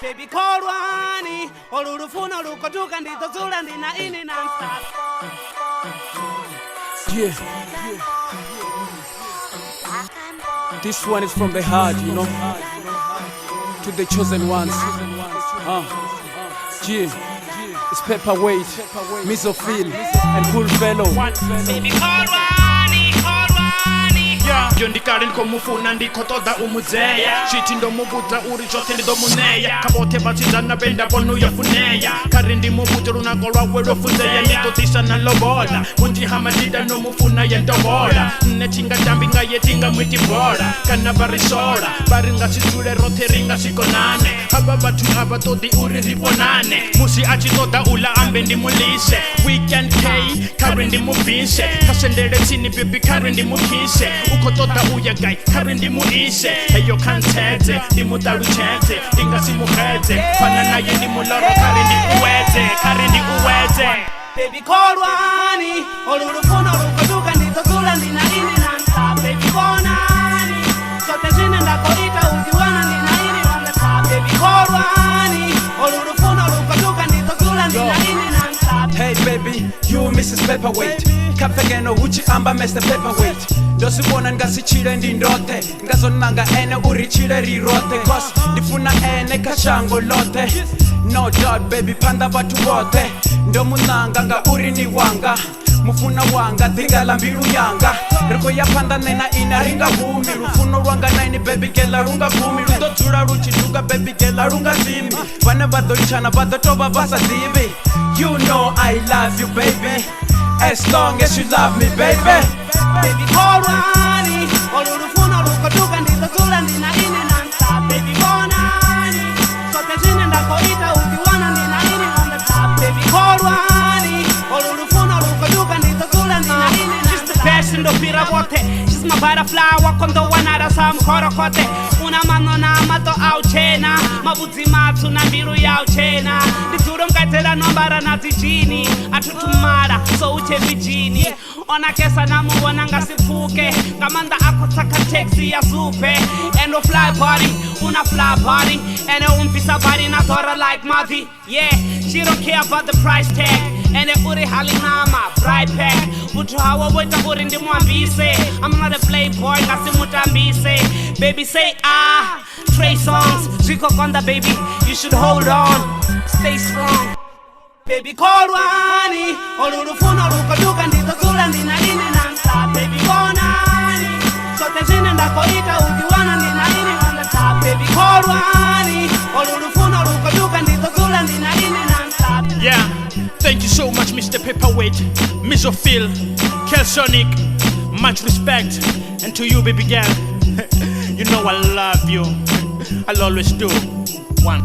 Baby kholwani olulufuna lukotuka nditozula ndina ini non-stop. Yeah. This one is from the heart, you know, to the chosen ones. Yeah. It's paperwait, mizo and coolfelo. Baby kholwani, kholwani. Yo ndikari nkomufuna ndikotoda umuzeya shiti ndomubuza uri chose ndidomuneya kabote bazizana benda bonu yafuneya kari ndimubuza runako rwawe rofuzeya nditotisa na lobola kunji hamadida nomufuna yendobola netinga jambinga yetinga mwitibora kana barisora baringa situle roteringa sikonane haba batu abatodi uri ribonane musi achitoda ula ambe ndimulise weekend K kari ndimubise kasendere tini baby kari ndimukise ukotoda uya guy kari ndimuise eyo kantete ndimudaruchete ndingasimuhete fana naye ndimuloro kari ndiuweze Baby kholwani olulufuna lukotuka nditozula ndina ini non-stop. Baby bonani sote zine ndakoita uziwana ndina ini on the top. Baby kholwani olulufuna lukotuka nditozula ndina ini non-stop. Hey baby, you Mrs. Paperwait. Kapegeno uchi amba Mr. Paperwait. Ndosibona ngasichile ndindote ngazonanga ene urichile rirote cause ndifuna ene kashango lote. No doubt baby panda batu wote ndomunanga nga uri ni wanga mufuna wanga dhingala mbiru yanga riko ya panda nena ina ringa vumi rufuno rwanga naini baby gela runga vumi rudotura ruchituga baby gela runga zimi vane vadoichana vadotoba vasa zivi. You know I love you baby as long as you love me baby. Baby kholwani olulufuna lukotuka nditozula ndina ini non-stop. Baby bonani sote zine ndakoita uziwana ndina ini on the top. Baby kholwani olulufuna lukotuka nditozula ndina ini non-stop. She's the best ndopira bote. She's my butterfly wakondo wanara samkhorokote. Una mano na mato auchena mabudzi matsu na mbiru yauchena ndizuro mkaitela nombara na dzijini atutumara so uche vijini ona kesa namuwona ngasifuke ngamanda akutsaka taxi ya supe endo fly party una fly party ene umpisa body na dora like mati. Yeah, she don't care about the price tag ene uri halinama bright pack utu hawa weta uri ndimwambise. I'm not a playboy ngasimutambise. Baby say Trey songs Zico Konda baby you should hold on stay strong. Baby kholwani olulufuna lukotuka nditozula ndina ini non-stop. Baby bonani sote zine ndakoita uziwana ndina ini on the top. Baby kholwani olulufuna lukotuka nditozula ndina ini non-stop. Yeah, thank you so much Mr. Paperwait, Mizo Kelsonic, much respect. And to you baby girl, you know I love you, I'll always do. One.